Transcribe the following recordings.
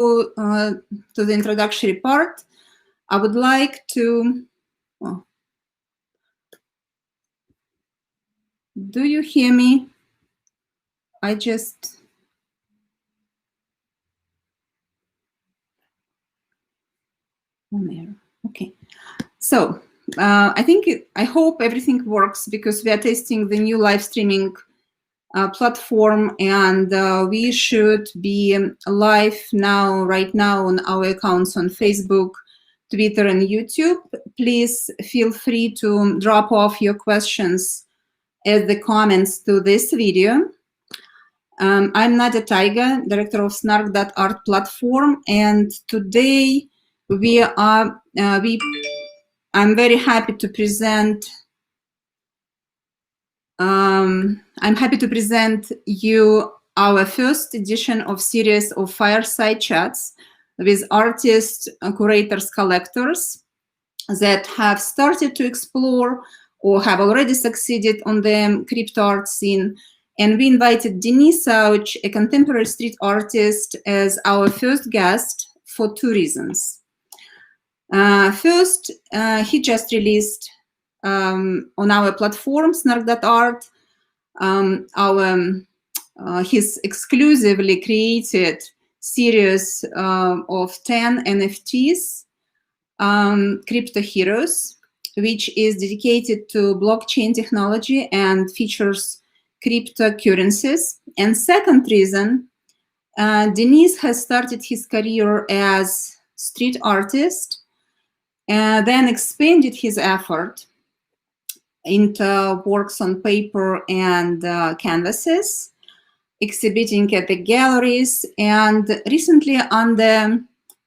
to the introductory part, I would like to. Oh, do you hear me? I just. Okay. So I hope everything works, because we are testing the new live streaming platform, and we should be live right now on our accounts on Facebook, Twitter, and YouTube. Please feel free to drop off your questions as the comments to this video. I'm Nadia Taiga, director of Snark.art platform, and today I'm very happy to present. I'm happy to present you our first edition of series of Fireside chats with artists, curators, collectors that have started to explore or have already succeeded on the crypto art scene. And we invited Denis Ouch, a contemporary street artist, as our first guest for two reasons. First, he just released on our platform, Snark.art, his exclusively created series of 10 NFTs, Crypto Heroes, which is dedicated to blockchain technology and features cryptocurrencies. And second reason, Denis has started his career as street artist, and then expanded his effort into works on paper and canvases, exhibiting at the galleries, and recently on the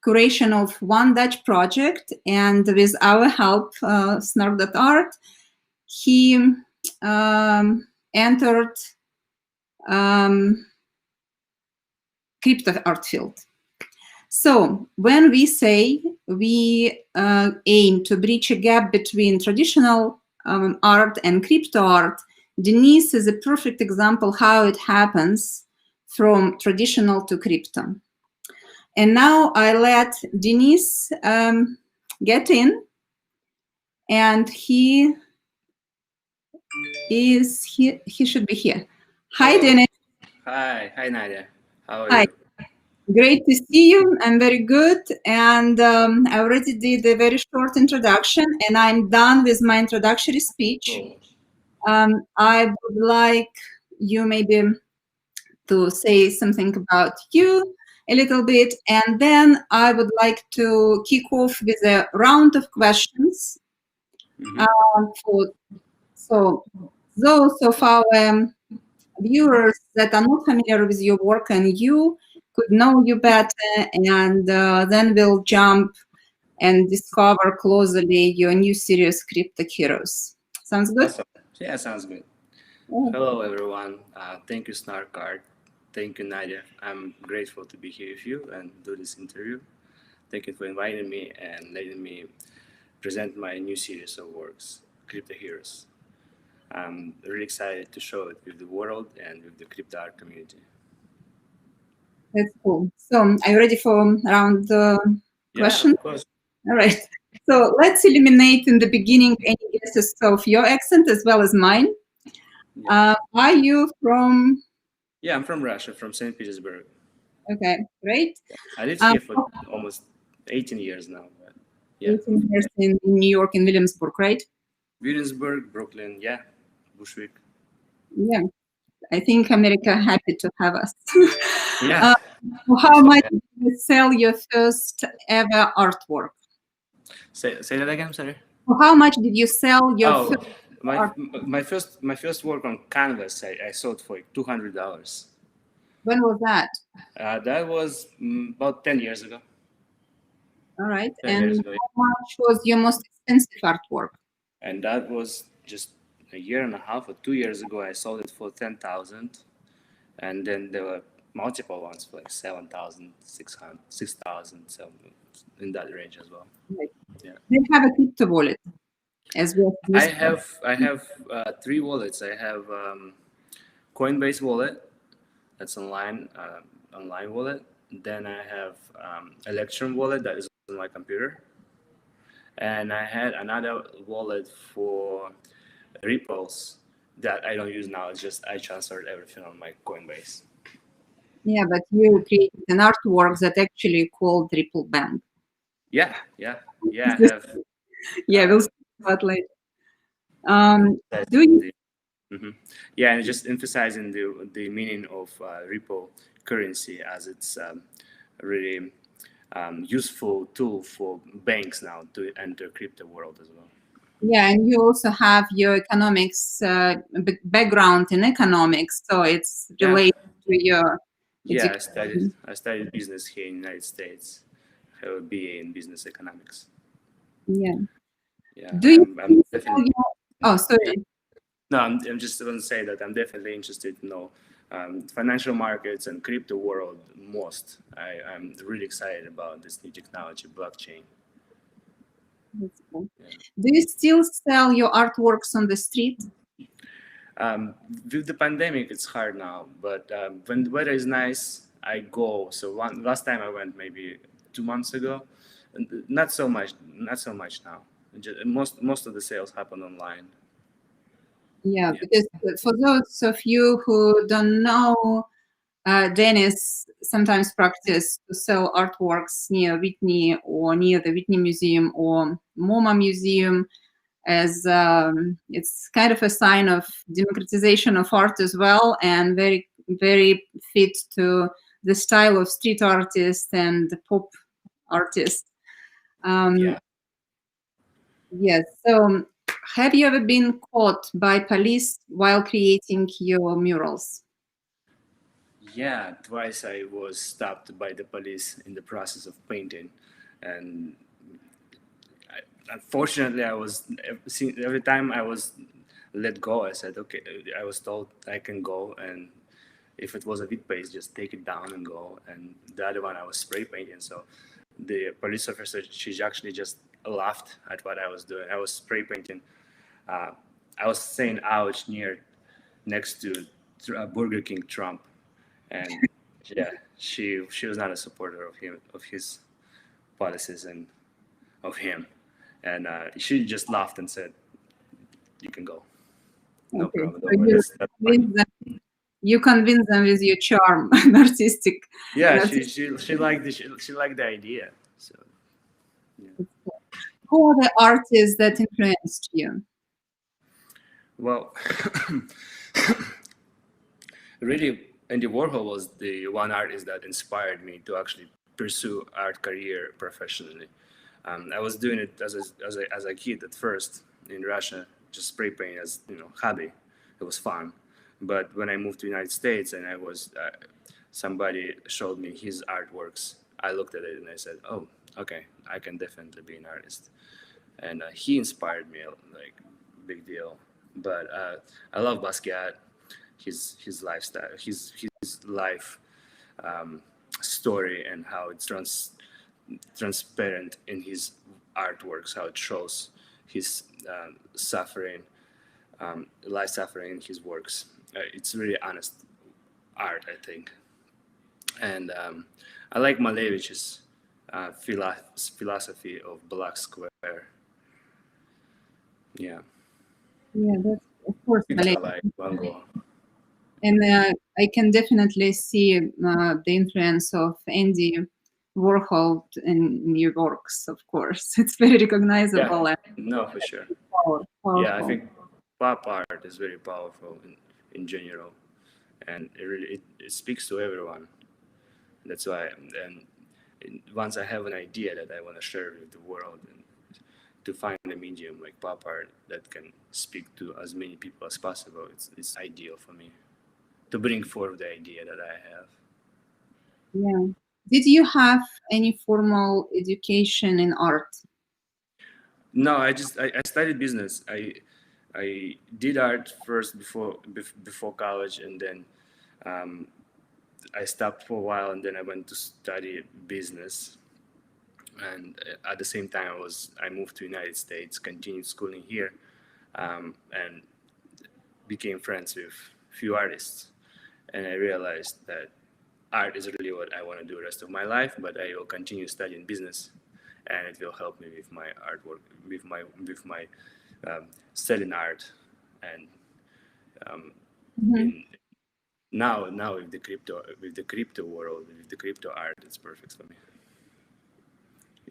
curation of one Dutch project, and with our help, Snark.art, he entered crypto art field. So when we say we aim to bridge a gap between traditional art and crypto art, Denis is a perfect example how it happens from traditional to crypto. And now I let Denis get in, and he should be here. Hi, Denis. Hi, Nadia. How are Hi. you? Great to see you. I'm very good. And I already did a very short introduction, and I'm done with my introductory speech. I would like you maybe to say something about you a little bit, and then I would like to kick off with a round of questions. So those of our viewers that are not familiar with your work and you could know you better, and then we'll jump and discover closely your new series, Crypto Heroes. Sounds good? Awesome. Yeah, sounds good. Hello, everyone. Thank you, Snark.art. Thank you, Nadia. I'm grateful to be here with you and do this interview. Thank you for inviting me and letting me present my new series of works, Crypto Heroes. I'm really excited to show it with the world and with the crypto art community. That's cool. So, are you ready for round questions? Yeah, of course. All right. So let's eliminate in the beginning any guesses of your accent as well as mine. Yeah. Are you from? Yeah, I'm from Russia, from St. Petersburg. Okay, great. I lived here for almost 18 years now. But yeah. 18 years in New York, in Williamsburg, right? Williamsburg, Brooklyn, yeah, Bushwick. Yeah, I think America happy to have us. Yeah. How much did you sell your first ever artwork? Say that again, sorry. How much did you sell your first artwork? My first work on canvas I sold for $200. When was that? That was about 10 years ago. All right. And how much was your most expensive artwork? And that was just a year and a half or 2 years ago. I sold it for $10,000, and then there were multiple ones for like 7,000, 6,000, so in that range as well. Right. Yeah. Do you have a crypto wallet as well? I have 3 wallets. I have Coinbase wallet, that's online wallet. Then I have Electrum wallet that is on my computer, and I had another wallet for Ripples that I don't use now. It's just I transferred everything on my Coinbase. Yeah, but you created an artwork that actually called Ripple Bank. Yeah. I have. Yeah, we'll see that later. Do you? Yeah, and just emphasizing the meaning of repo currency as it's really useful tool for banks now to enter crypto world as well. Yeah, and you also have your economics background in economics, so it's Yeah. related to your Yeah, education. I studied business here in the United States. I have a BA in business economics. Yeah. Yeah, Do you I'm think definitely. oh, sorry. No, I'm just going to say that I'm definitely interested to know financial markets and crypto world most. I'm really excited about this new technology, blockchain. That's cool. Yeah. Do you still sell your artworks on the street? With the pandemic, it's hard now, but when the weather is nice, I go. So last time I went maybe 2 months ago, and not so much now. Most of the sales happen online. Yeah, Yeah, because for those of you who don't know, Denis sometimes practice to sell artworks near Whitney or near the Whitney Museum or MoMA Museum, as it's kind of a sign of democratization of art as well, and very, very fit to the style of street artist and the pop artist. Um, yeah, yes. So, have you ever been caught by police while creating your murals? yeah. Twice I was stopped by the police in the process of painting, and unfortunately, I was every time I was let go. I said, okay. I was told I can go, and if it was a bit paste, just take it down and go. And the other one, I was spray painting. So the police officer, she actually just laughed at what I was doing. I was spray painting. Uh, I was saying "ouch" next to Burger King Trump, and yeah, she was not a supporter of his policies and of him, and she just laughed and said, "You can go, no Okay, problem, so don't worry, that's fine." you convince them with your charm and artistic. Yeah, That's she liked the idea. So yeah. who are the artists that influenced you? Well, really, Andy Warhol was the one artist that inspired me to actually pursue art career professionally. I was doing it as a kid at first in Russia, just spray paint as hobby. It was fun, but when I moved to the United States and I was somebody showed me his artworks, I looked at it and I said, "Oh, okay, I can definitely be an artist." And he inspired me like big deal. But I love Basquiat, his lifestyle, his life story, and how it's transparent in his artworks, how it shows his suffering, life suffering in his works. It's really honest art, I think. And I like Malevich's philosophy of black square. Yeah. Yeah, that's of course I Malay. like Van Gogh. And I can definitely see the influence of Andy Warhol in your works, of course. It's very Yeah, recognizable and no, for sure. Yeah, I powerful. think pop art is very powerful in general, and it speaks to everyone. That's why, and once I have an idea that I want to share with the world, and to find a medium like pop art that can speak to as many people as possible, it's ideal for me to bring forth the idea that I have. Yeah. Did you have any formal education in art? No, I studied business. I did art first before college, and then um, I stopped for a while, and then I went to study business. And at the same time, I moved to United States, continued schooling here, and became friends with few artists. And I realized that art is really what I want to do the rest of my life, but I will continue studying business, and it will help me with my artwork, with my selling art, and um, Mhm. in now with the crypto world, with the crypto art, it's perfect for me.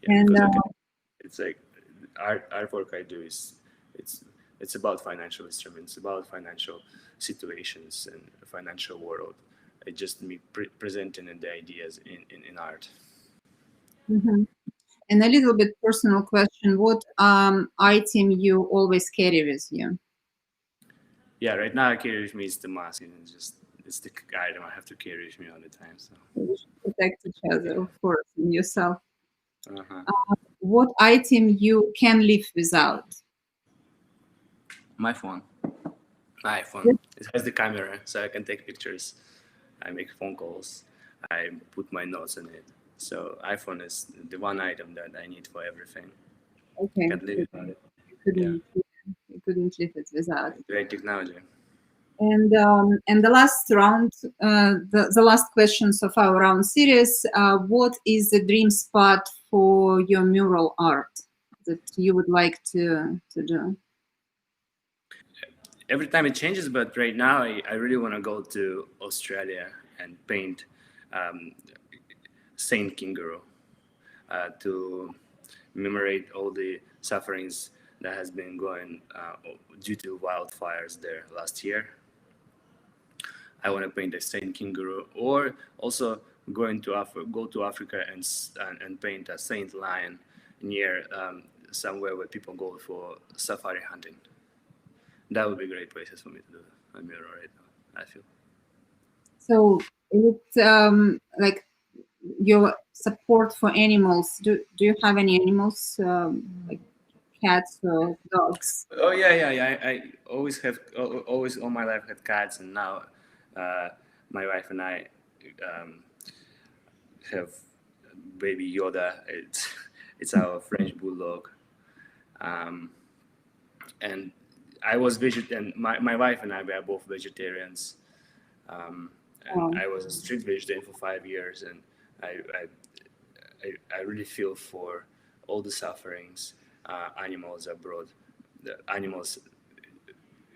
Yeah, And because it's like artwork I do is it's it's about financial instruments, about financial situations and financial world. It just me presenting the ideas in art. mhm. And a little bit personal question: what item you always carry with you? Yeah, right now I carry with me is the mask, and it's the item I have to carry with me all the time. So We should protect each other, of course, and yourself. uh-huh. What item you can live without? My phone. My iPhone. It has the camera, so I can take pictures. I make phone calls. I put my notes on it. So iPhone is the one item that I need for everything. Okay, Can't live without it. you Yeah, couldn't live it without. great technology. And the last round, the last questions of our round series. What is the dream spot for your mural art that you would like to do? Every time it changes, but right now I really want to go to Australia and paint um, Saint Kingaroy to commemorate all the sufferings that has been going due to wildfires there last year. I want to paint a Saint Kangaroo, or also go to Africa and paint a Saint Lion near somewhere where people go for safari hunting. That would be great places for me to do a mural right now, I feel. So it's like your support for animals. Do you have any animals like cats or dogs? Oh yeah. I always always all my life had cats, and now uh, my wife and I um, have baby Yoda. It's our French bulldog. Um, and I was vegetarian. My wife and I were both vegetarians, and Oh, I was a strict vegetarian for 5 years, and I I, I really feel for all the sufferings animals abroad, the animals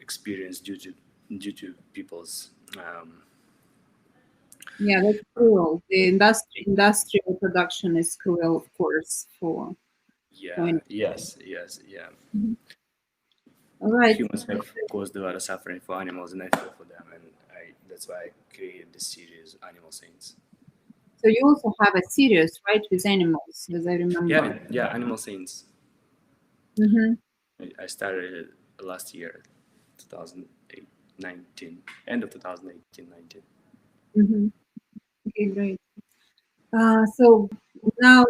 experience due to people's yeah, that's cruel. The industrial production is cruel, of course, for yeah, any. yes, yeah. Mhm. All right. Humans have caused a lot of suffering for animals, and I feel for them, and that's why I created this series, Animal Saints. So you also have a series, right, with animals, as I remember. Yeah, Animal Saints. Mm-hmm. I started it last year, 2008, 19, end of 2018, 19. Mm-hmm. Okay, great. So now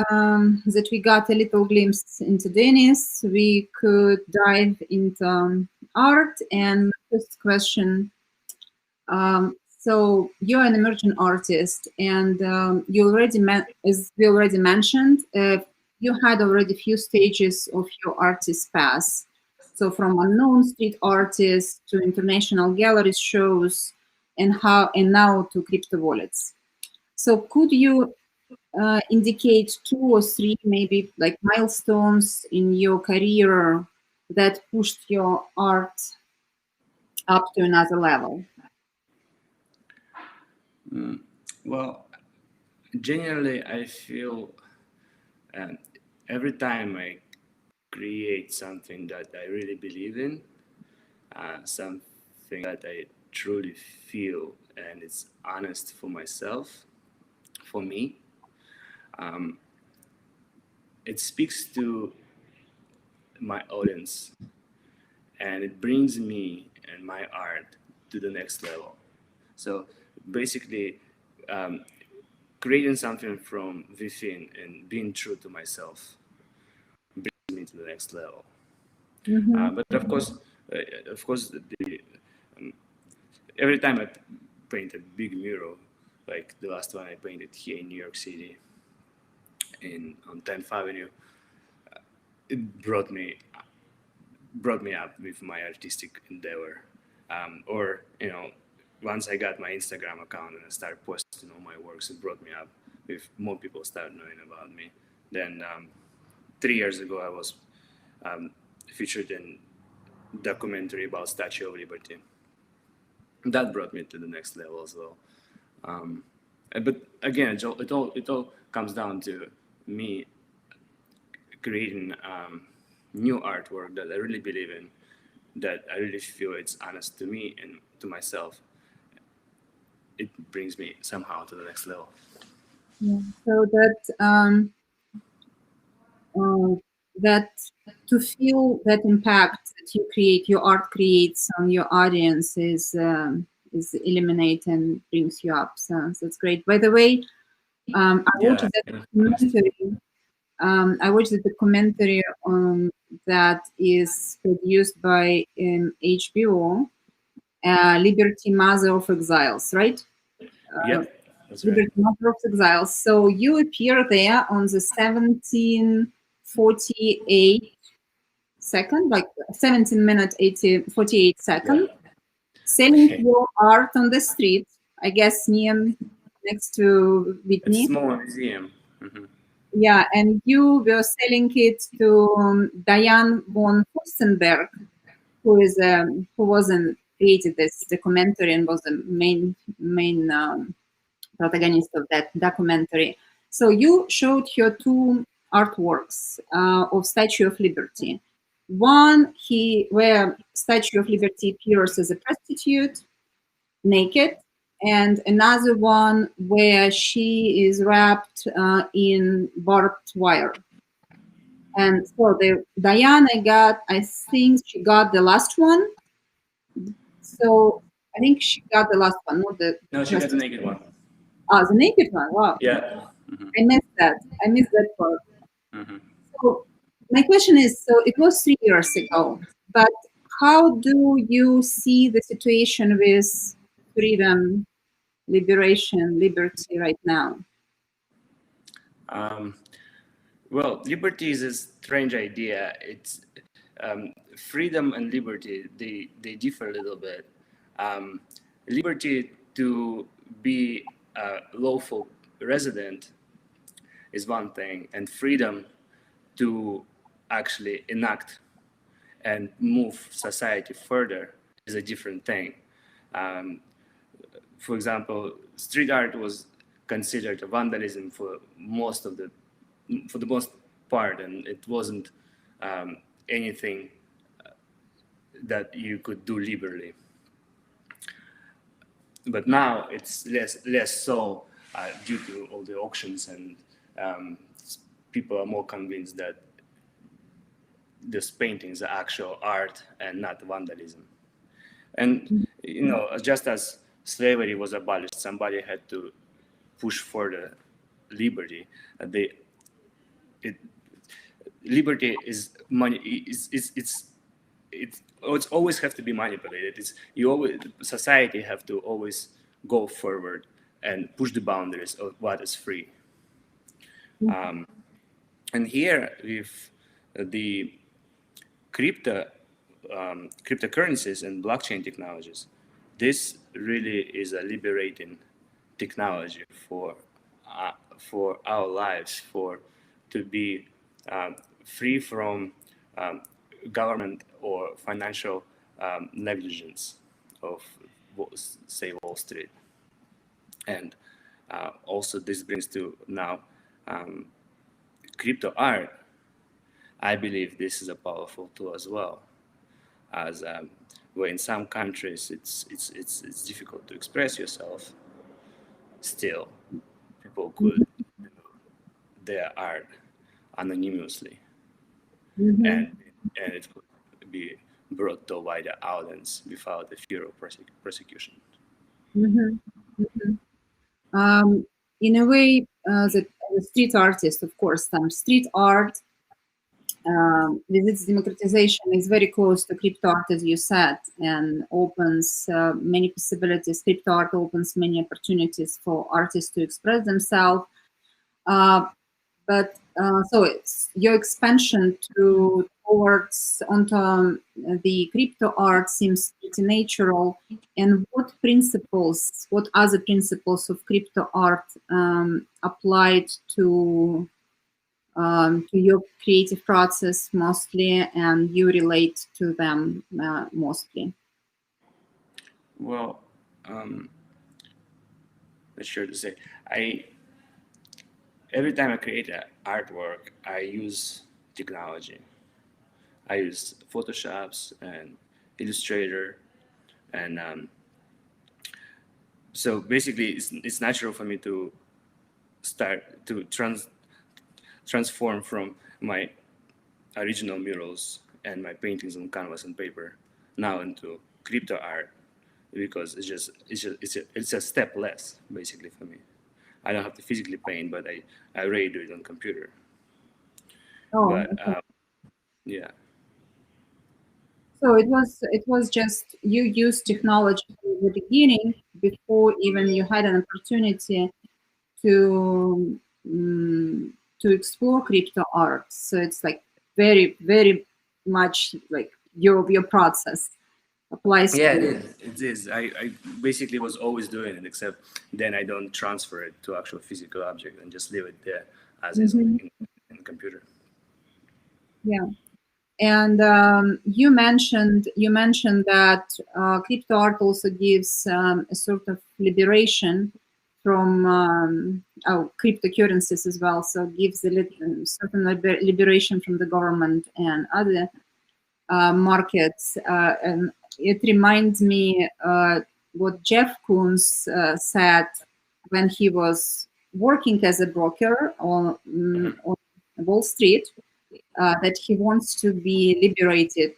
that we got a little glimpse into Denis, we could dive into art. And first question. So you're an emerging artist, and you already as we already mentioned, you had already few stages of your artist path. So from unknown street artists to international gallery shows, and now to crypto wallets. So could you indicate two or three maybe like milestones in your career that pushed your art up to another level? Well, generally, I feel um, every time I create something that I really believe in, something that I truly feel, and it's honest for myself, for me, um, it speaks to my audience, and it brings me and my art to the next level. So basically, um, creating something from within and being true to myself brings me to the next level. Mm-hmm. But of course, um, every time I paint a big mural, like the last one I painted here in New York City, in on 10th Avenue, it brought me up with my artistic endeavor, or once I got my Instagram account and I started posting all my works, it brought me up. If more people started knowing about me, then 3 years ago I was featured in documentary about Statue of Liberty. That brought me to the next level as well. But again, it all comes down to me creating new artwork that I really believe in, that I really feel it's honest to me and to myself. It brings me somehow to the next level. Yeah. So that to feel that impact that you create, your art creates on your audience is eliminate and brings you up. So that's great. By the way, I watched Yeah. that documentary. I watched the documentary that is produced by HBO, Liberty, Mother of Exiles, right? Yep, that's right. Liberty, Mother of Exiles. So you appear there on the 17:48 second, like 17 minutes 48 seconds, selling Okay. your art on the street. I guess near next to It's a Whitney. small museum. Yeah, and you were selling it to Diane von Furstenberg, who wasn't created this documentary and was the main protagonist of that documentary. So you showed her two artworks of Statue of Liberty. One, where Statue of Liberty appears as a prostitute, naked, and another one where she is wrapped in barbed wire. And so Diana I think she got the last one. So I think she got the last one, not the No, she got the naked one. the naked one. Wow. Yeah. I missed that. I missed that part. Mm-hmm. So my question is, so it was 3 years ago, but how do you see the situation with freedom, liberation, liberty right now? Well, liberty is a strange idea. It's freedom and liberty. They differ a little bit. Liberty to be a lawful resident is one thing, and freedom to actually enact and move society further is a different thing. Um, for example, street art was considered a vandalism for the most part, and it wasn't anything that you could do liberally. But now it's less so due to all the auctions, and people are more convinced that this painting is actual art and not vandalism. And just as slavery was abolished, somebody had to push for the liberty. Liberty is money. It's always have to be manipulated. Society have to always go forward and push the boundaries of what is free. And here with the cryptocurrencies and blockchain technologies, this really is a liberating technology for our lives, to be free from government or financial negligence of, say, Wall Street. And also this brings to now crypto art. I believe this is a powerful tool as well, as where in some countries it's difficult to express yourself. Still, people could do their art anonymously, and it could be brought to a wider audience without the fear of prosecution. In a way, the street artist, of course, some street art with its democratization is very close to crypto art, as you said, and opens many possibilities. Crypto art opens many opportunities for artists to express themselves. But so it's your expansion towards onto the crypto art seems pretty natural. And what principles, what other principles of crypto art applied to your creative process mostly, and you relate to them mostly? Well, not sure to say. Every time I create an artwork, I use technology. I use Photoshops and Illustrator, and so basically, it's natural for me to start to transform from my original murals and my paintings on canvas and paper now into crypto art, because it's a step less basically for me. I don't have to physically paint, but I already do it on computer. Oh, But okay. yeah, So it was just you used technology from the beginning before even you had an opportunity to to explore crypto art. So it's like very much like your process applies yeah, it to. is. It is. I basically was always doing it, except then I don't transfer it to actual physical object and just leave it there as is Mhm. in the computer. Yeah. And you mentioned that crypto art also gives a sort of liberation from cryptocurrencies as well. So it gives a certain liberation from the government and other markets. And it reminds me what Jeff Koons said when he was working as a broker on Wall Street, that he wants to be liberated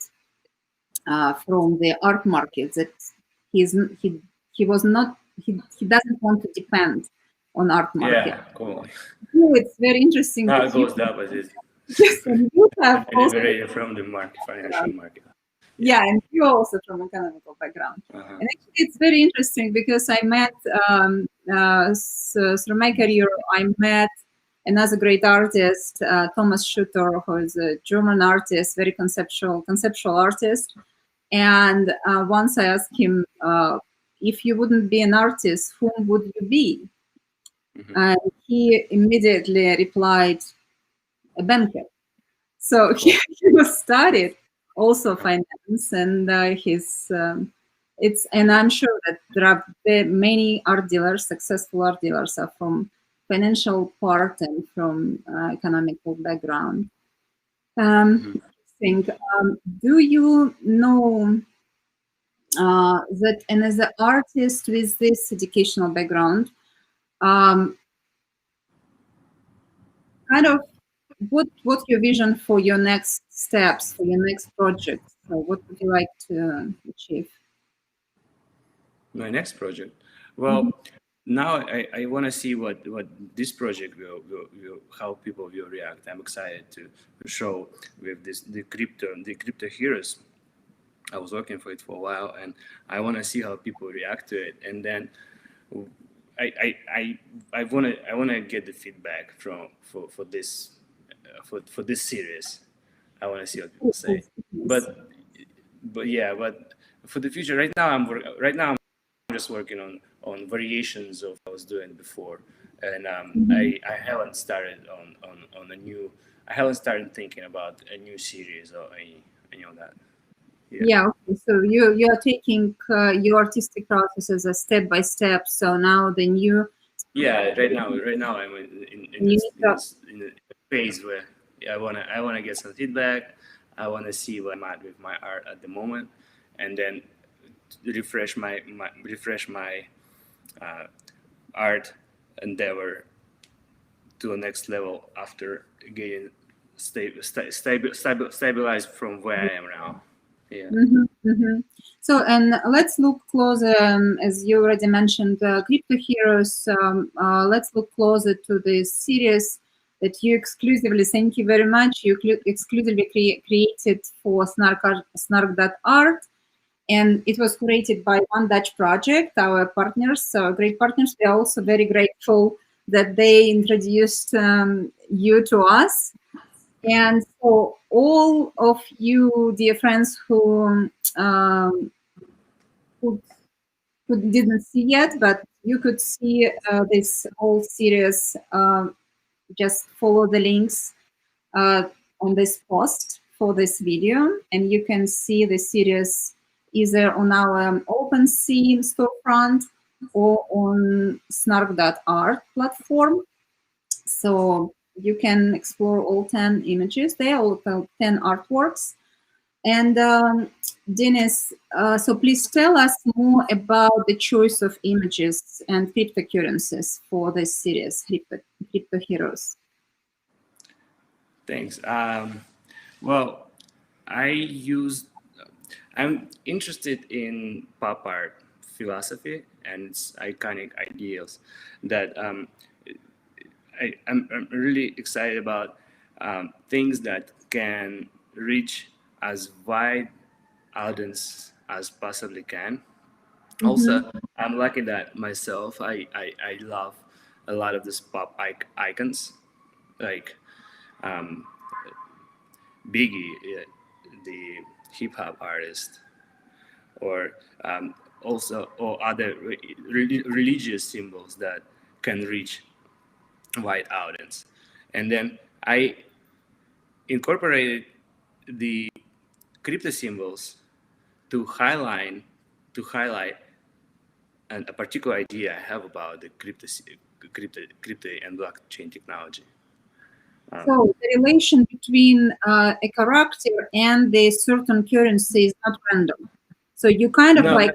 from the art market. That he's he was not he doesn't want to depend on art market. Yeah, cool. You, it's very interesting Now that it goes the opposite. yes, and you have I'm also liberated from the market, financial market. Yeah. yeah, and you also from economical background. Uh-huh. And actually, it's very interesting because I met through my career, I met another great artist, Thomas Schutter, who is a German artist, very conceptual artist. And once I asked him, if you wouldn't be an artist, whom would you be? Hmm. And he immediately replied, a banker. So Cool. he was studied also finance, and and I'm sure that there are many art dealers, successful art dealers, are from financial part and from economical background. Hmm. Interesting. Do you know that, and as an artist with this educational background, um, kind of what's your vision for your next steps, for your next project? So what would you like to achieve? My next project. Mhm. Well, now I want to see what this project will how people will react. I'm excited to show with this the crypto heroes. I was working for it for a while, and I want to see how people react to it, and then I I I I want to get the feedback from for this for this series. I want to see what people say, Yes. but yeah, but for the future, right now I'm just working on variations of what I was doing before, and Mhm. I haven't started on a new. I haven't started thinking about a new series or any of that. Yeah. Yeah, okay. So you are taking your artistic process as a step by step. So now the new Yeah, right now I'm in you this need to. in a phase where I wanna get some feedback. I wanna see where I'm at with my art at the moment, and then refresh my uh, art endeavor to a next level after getting stabilized from where I am now. Yeah. Mhm, mhm. So, and let's look closer, as you already mentioned, Crypto Heroes. Let's look closer to the series that you exclusively, thank you very much, you exclusively created for Snark.art. And it was created by one Dutch project, our partners, great partners. We are also very grateful that they introduced you to us. And so all of you, dear friends um, who, who didn't see yet, but you could see this whole series, just follow the links uh, on this post for this video, and you can see the series either on our OpenSea storefront or on snark.art platform. So you can explore all 10 images there, all 10 artworks. And Denis, so please tell us more about the choice of images and cryptocurrencies for this series, Crypto Heroes. Thanks. Well, I'm interested in pop art philosophy and its iconic ideals that I'm really excited about things that can reach as wide audience as possibly can. Mm-hmm. Also, I'm lucky that myself, I love a lot of these pop icons like um, Biggie, the hip hop artist, or also or other religious symbols that can reach wide audience. And then I incorporated the crypto symbols to highlight a particular idea I have about the crypto and blockchain technology. So the relation between a character and the certain currency is not random. So you kind of No, like,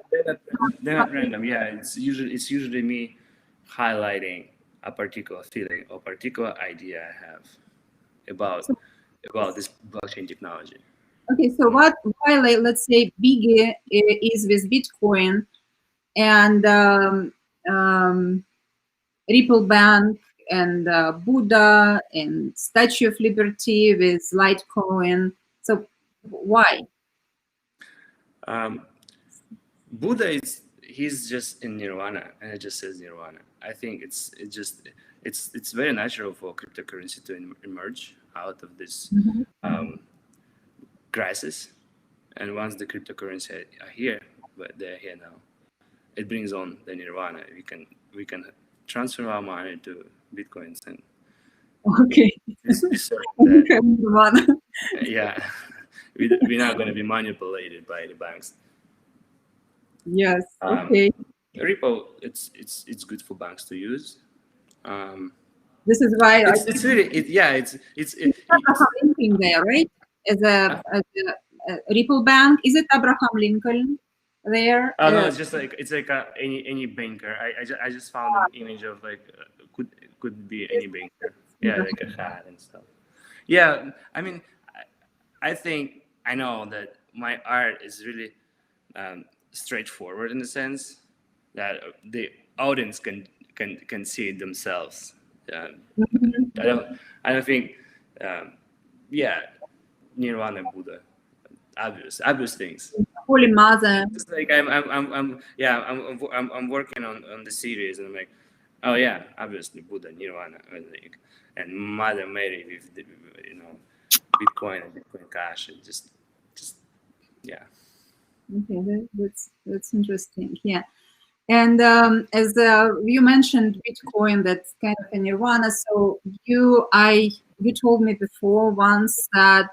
they're not random. Yeah, it's usually me highlighting a particular feeling or particular idea I have about so, about this blockchain technology. okay, so why, like, let's say Biggie is with Bitcoin, and Ripple Bank and Buddha and Statue of Liberty with Litecoin. So why? Um, Buddha is he's just in nirvana, and it just says nirvana. I think it's very natural for cryptocurrency to emerge out of this Mhm. um, crisis, and once the cryptocurrency are here, but they're here now, it brings on the nirvana. We can transfer our money to bitcoins and Okay. be certain that Nirvana. yeah, we're not going to be manipulated by the banks. Yes. Um, Okay. Repo, it's good for banks to use. Um, This is why I it's really yeah it's Abraham Lincoln there, right? As a Ripple Bank. Is it Abraham Lincoln there? oh no, it's like any banker. I just found an image of like could be any banker. Yeah, like a hat and stuff. Yeah, I mean, I think I know that my art is really straightforward in the sense that the audience can see it themselves. Uh, Mhm. I don't think, um, yeah, Nirvana, Buddha, obvious things. Holy Mother. Just like I'm working on the series, and I'm like, oh yeah, obviously Buddha, Nirvana, and Mother Mary with the, Bitcoin and Bitcoin Cash, and just yeah. Okay, that's interesting. Yeah. And as you mentioned Bitcoin, that's kind of a nirvana. So you told me before once that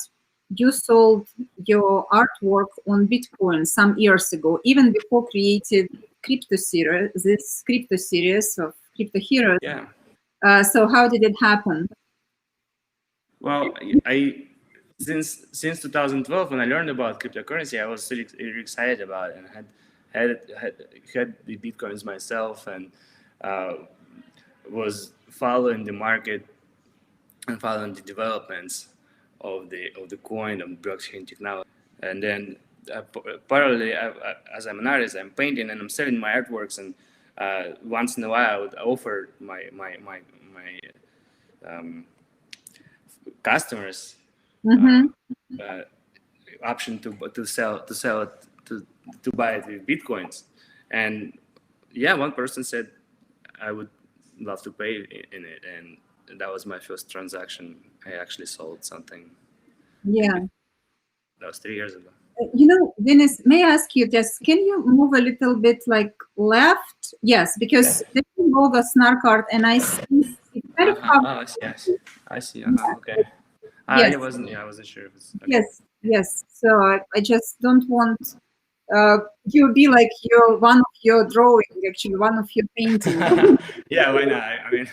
you sold your artwork on Bitcoin some years ago, even before created this crypto series of crypto heroes. Yeah. So how did it happen? Well, I since 2012 when I learned about cryptocurrency, I was really excited about it and had the bitcoins myself and uh, was following the market and following the developments of the coin and blockchain technology. And then parallelly, as I'm an artist, I'm painting and I'm selling my artworks. And once in a while, I would offer my um, customers uh, Mm-hmm. uh, option to sell it to buy it with bitcoins. And yeah, one person said I would love to pay in it, and that was my first transaction. I actually sold something. Yeah. That was 3 years ago. Denis, may I ask you just, can you move a little bit like left? Yes, because the logo Snark Art, and I see it's kind of Oh, I see. I see. Okay. yes, I wasn't sure if it's okay. yes. So I just don't want you be like one of your drawing, actually one of your painting. Yeah, why not? I mean,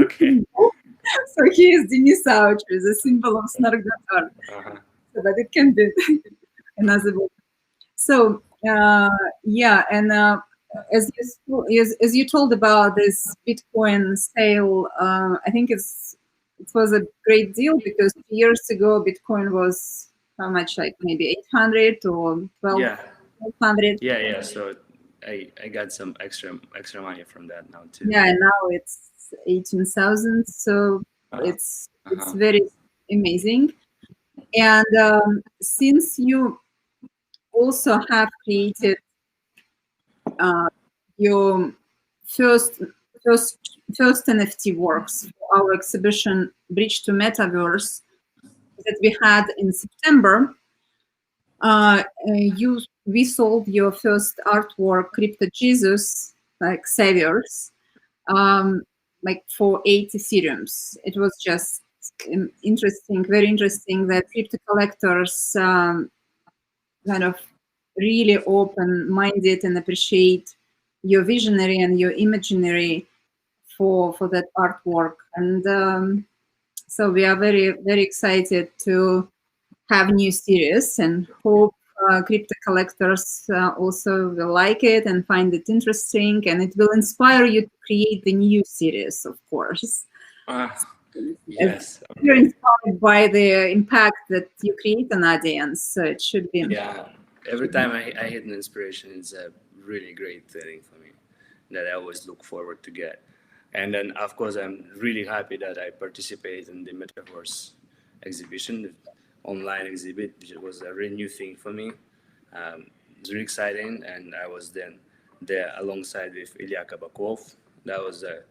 okay. So here is Denis Ouch with a symbol of Snark Art. Uh-huh. So that it can be another book. So yeah, and as you told about this Bitcoin sale, I think it was a great deal because 2 years ago Bitcoin was how much, like maybe 800 or Yeah. 1200. Yeah. So I got some extra money from that now too. Yeah, and now it's 18,000. So Uh-huh. it's very amazing. And since you also have created your first first first NFT works for our exhibition Bridge to Metaverse that we had in September. We sold your first artwork, Crypto Jesus, like Saviors, like for 8 Ethereums. It was just interesting, very interesting that crypto collectors kind of really open-minded and appreciate your visionary and your imaginary for that artwork. And so we are very, very excited to have new series and hope crypto collectors also will like it and find it interesting, and it will inspire you to create the new series, of course. Yes. You're Okay. inspired by the impact that you create an audience, so it should be. Yeah. Every time I hit an inspiration, it's a really great feeling for me that I always look forward to get. And then, of course, I'm really happy that I participated in the Metaverse exhibition, the online exhibit, which was a really new thing for me. It's really exciting, and I was then there alongside with Ilya Kabakov. That was a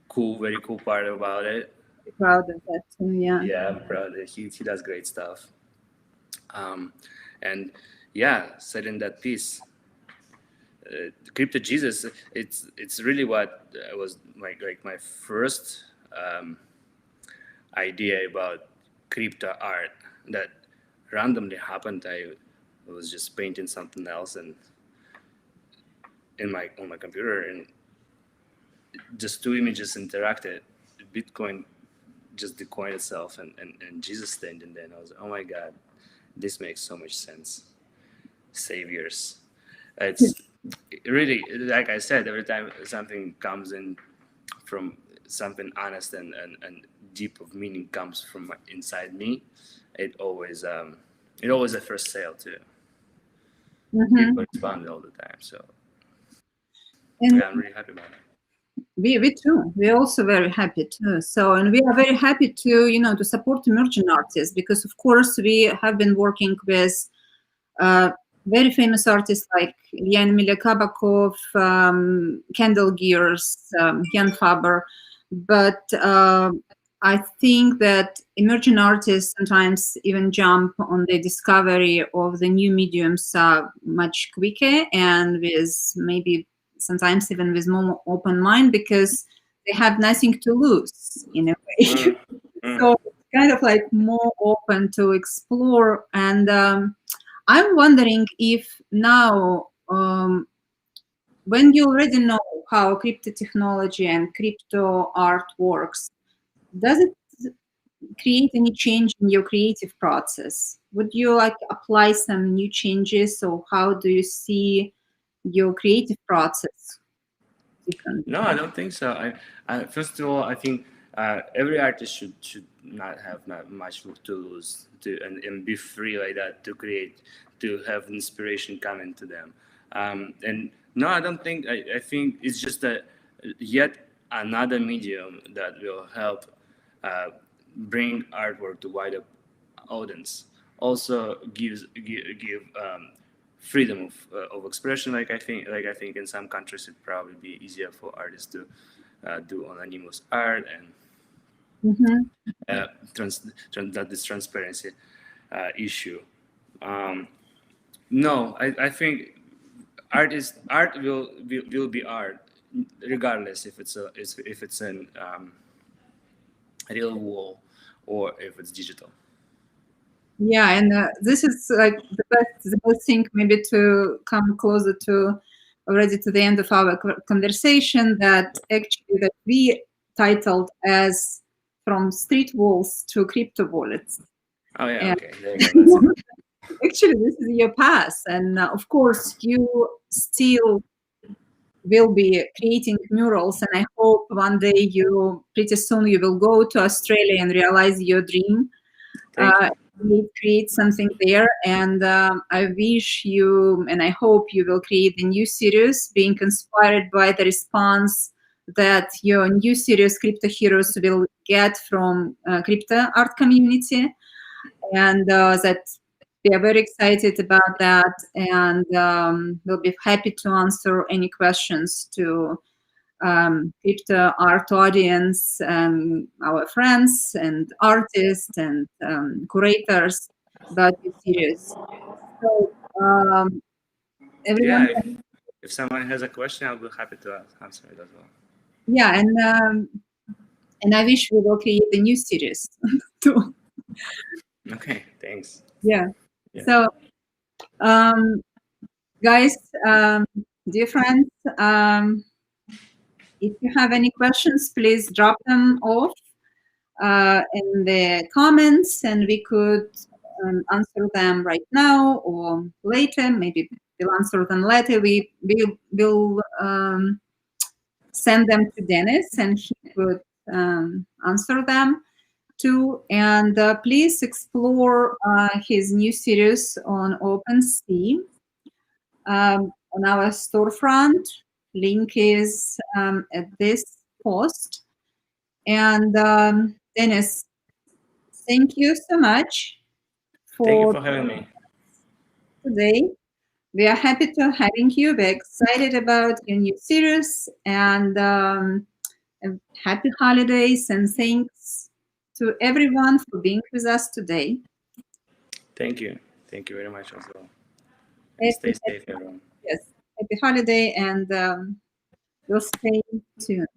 cool, very cool part about it. Proud of that too, yeah. Yeah, I'm proud. He does great stuff. Um, and yeah, said in that piece, Crypto Jesus, it's really what was my first idea about crypto art that randomly happened. I was just painting something else and on my computer, and just two images interacted. Bitcoin, just the coin itself, and Jesus standing there. And I was like, oh my God, this makes so much sense. Saviors. It's really, like I said, every time something comes in from something honest and deep of meaning comes from inside me, it always a first sale too. People respond all the time. So And yeah, I'm really happy about it. we too. We're also very happy too. So, and we are very happy to support emerging artists because, of course, we have been working with very famous artists like Yan Emilia Kabakov, Kendall Gears, Jan Faber. But I think that emerging artists sometimes even jump on the discovery of the new mediums much quicker and with maybe sometimes even with more open mind because they have nothing to lose in a way. So it's kind of like more open to explore. And I'm wondering if now, when you already know how crypto technology and crypto art works, does it create any change in your creative process? Would you like apply some new changes, or how do you see your creative process different? No, I don't think so. First of all, I think every artist should not have not much to lose and be free like that to create, to have inspiration coming to them. And no, I don't think. I think it's just yet another medium that will help uh, bring artwork to wider audience. Also give freedom of expression. Like I think in some countries it'd probably be easier for artists to do anonymous art and this transparency issue. No, I think art will be art, regardless if it's an real wall or if it's digital. Yeah, and this is like the best thing maybe to come closer to already to the end of our conversation, that actually that we titled as From Street Walls to Crypto Wallets. Oh yeah, And okay, there you go. That's it. actually this is your path, and of course you still will be creating murals, and I hope one day pretty soon you will go to Australia and realize your dream. Thank you. Create something there, and I wish you, and I hope you will create a new series being inspired by the response that your new series Crypto Heroes will get from crypto art community, and that we are very excited about that, and we'll be happy to answer any questions to crypto art audience, our friends and artists and curators about this series. So everyone, Yeah, if someone has a question, I'll be happy to answer it as well. yeah, and I wish we will create a new series too. Okay, thanks. Yeah. Yeah. So, guys, dear friends, if you have any questions, please drop them off in the comments, and we could answer them right now or later. Maybe we'll answer them later. We will send them to Dennis, and he could answer them too. And please explore his new series on OpenSea on our storefront. Link is at this post. And Dennis, thank you so much Thank you for for having me. today. We are happy to having you. We're excited about your new series, and happy holidays, and thanks to everyone for being with us today. Thank you. Thank you very much as well. And stay safe, everyone. Yes, happy holiday, and we'll stay tuned.